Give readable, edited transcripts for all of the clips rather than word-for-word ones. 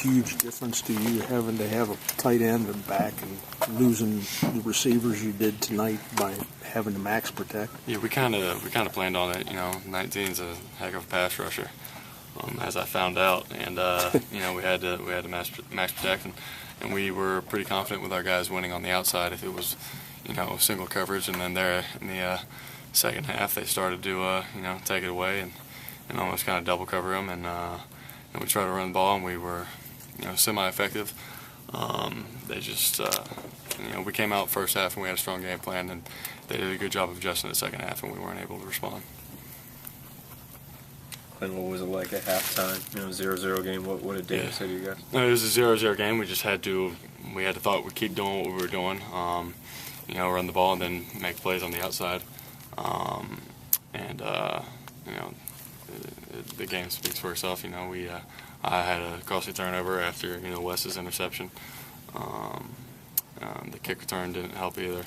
huge difference to you having to have a tight end and back and losing the receivers you did tonight by having to max protect? Yeah, we kind of planned on it. 19's a heck of a pass rusher, as I found out, and we had to max protect, and we were pretty confident with our guys winning on the outside if it was single coverage, and then there in the second half they started to take it away and almost kind of double cover them, and we tried to run the ball, and we were semi-effective. They just we came out first half and we had a strong game plan, and they did a good job of adjusting the second half, and we weren't able to respond. And what was it like at halftime? 0-0 game. What did David say to you guys? No, it was a 0-0 game. We just had to thought we'd keep doing what we were doing. Run the ball and then make plays on the outside. The game speaks for itself. I had a costly turnover after Wes's interception. The kick return didn't help either,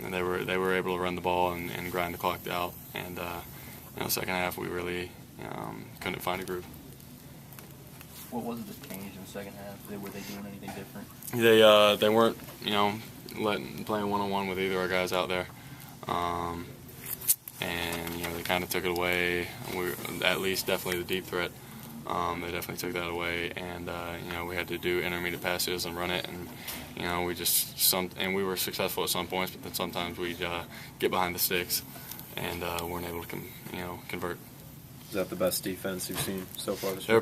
and they were able to run the ball and grind the clock out. And second half we really couldn't find a groove. What was it that changed in the second half? Were they doing anything different? They weren't playing one-on-one with either of our guys out there, and they kind of took it away. At least definitely the deep threat. They definitely took that away, and we had to do intermediate passes and run it, and we were successful at some points, but then sometimes we'd get behind the sticks and weren't able to convert. Is that the best defense you've seen so far this year? They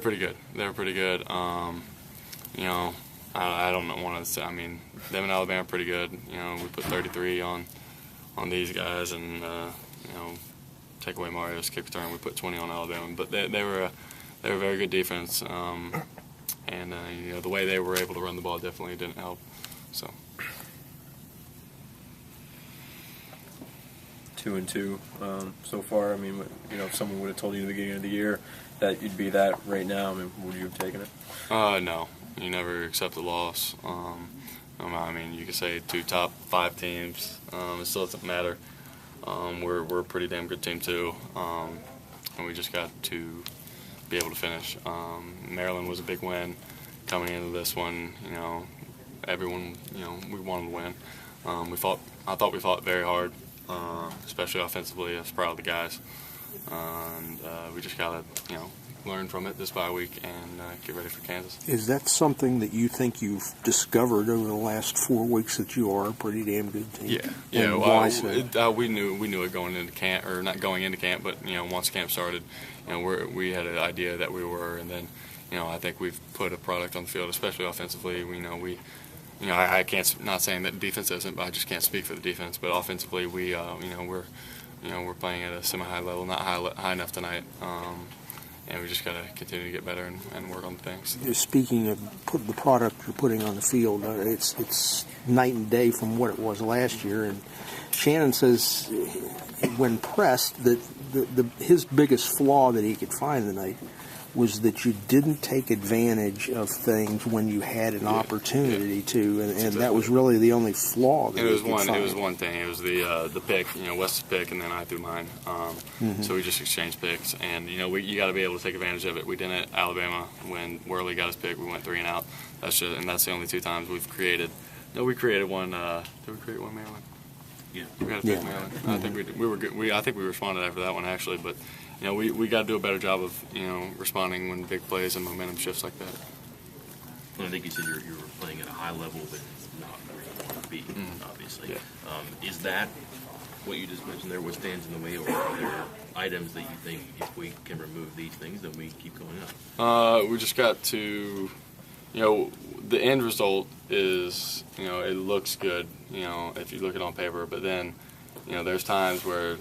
were pretty good. I don't want to say. I mean, them and Alabama are pretty good. We put 33 on these guys, and take away Mario's kick return, we put 20 on Alabama. But they were a very good defense, and the way they were able to run the ball definitely didn't help. So 2-2 so far. I mean, if someone would have told you in the beginning of the year that you'd be that right now, I mean, would you have taken it? No. You never accept a loss. You could say 2 top 5 teams. It still doesn't matter. We're a pretty damn good team too, and we just got to be able to finish. Maryland was a big win coming into this one. Everyone, we wanted to win. I thought we fought very hard, especially offensively. I was proud of the guys, and we just gotta, learn from it this bye week and get ready for Kansas. Is that something that you think you've discovered over the last 4 weeks, that you are a pretty damn good team? Yeah. Why so? We knew it going into camp, or not going into camp, but once camp started, we had an idea that we were, and then I think we've put a product on the field, especially offensively. I can't, not saying that defense isn't, but I just can't speak for the defense. But offensively, we're playing at a semi-high level, not high enough tonight. And we just got to continue to get better and work on things. Speaking of the product you're putting on the field, it's night and day from what it was last year. And Shannon says, when pressed, that his biggest flaw that he could find tonight was that you didn't take advantage of things when you had an opportunity to, and that was really the only flaw that it was find. one thing. It was the pick, Wes's pick, and then I threw mine. So we just exchanged picks, and you got to be able to take advantage of it. We didn't at Alabama when Worley got his pick. We went 3 and out. That's the only 2 times we've created. No, we created one. Did we create one, Maryland? Yeah, we got a pick Maryland. I think we were good. I think we responded after that one actually, but. We got to do a better job of, responding when big plays and momentum shifts like that. Well, I think you said you were playing at a high level, but not where you want to be, obviously. Yeah. Is that what you just mentioned there, what stands in the way, or are there items that you think if we can remove these things, then we keep going up? We just got to, the end result is, it looks good, if you look at it on paper, but then, there's times where,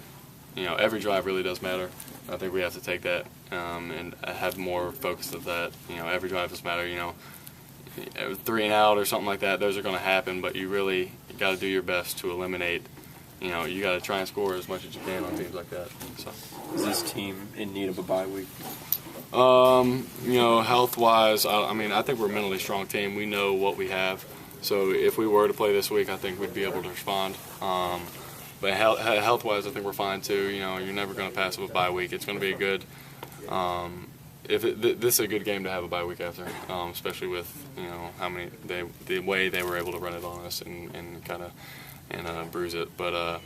every drive really does matter. I think we have to take that and have more focus of that. Every drive does matter. 3 and out or something like that, those are going to happen, but you got to do your best to eliminate. You got to try and score as much as you can on teams like that. So. Is this team in need of a bye week? Health-wise, I think we're a mentally strong team. We know what we have. So if we were to play this week, I think we'd be able to respond. But health-wise, I think we're fine too. You're never going to pass up a bye week. It's going to be a good. this is a good game to have a bye week after, especially with how many the way they were able to run it on us and kind of bruise it. But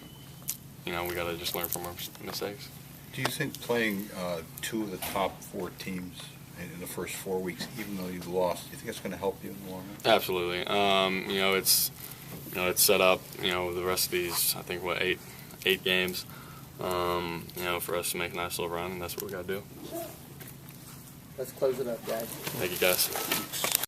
we got to just learn from our mistakes. Do you think playing two of the top 4 teams in the first 4 weeks, even though you've lost, do you think it's going to help you in the long run? Absolutely. It's set up. The rest of these, I think, eight games. For us to make a nice little run, and that's what we got to do. Let's close it up, guys. Thank you, guys.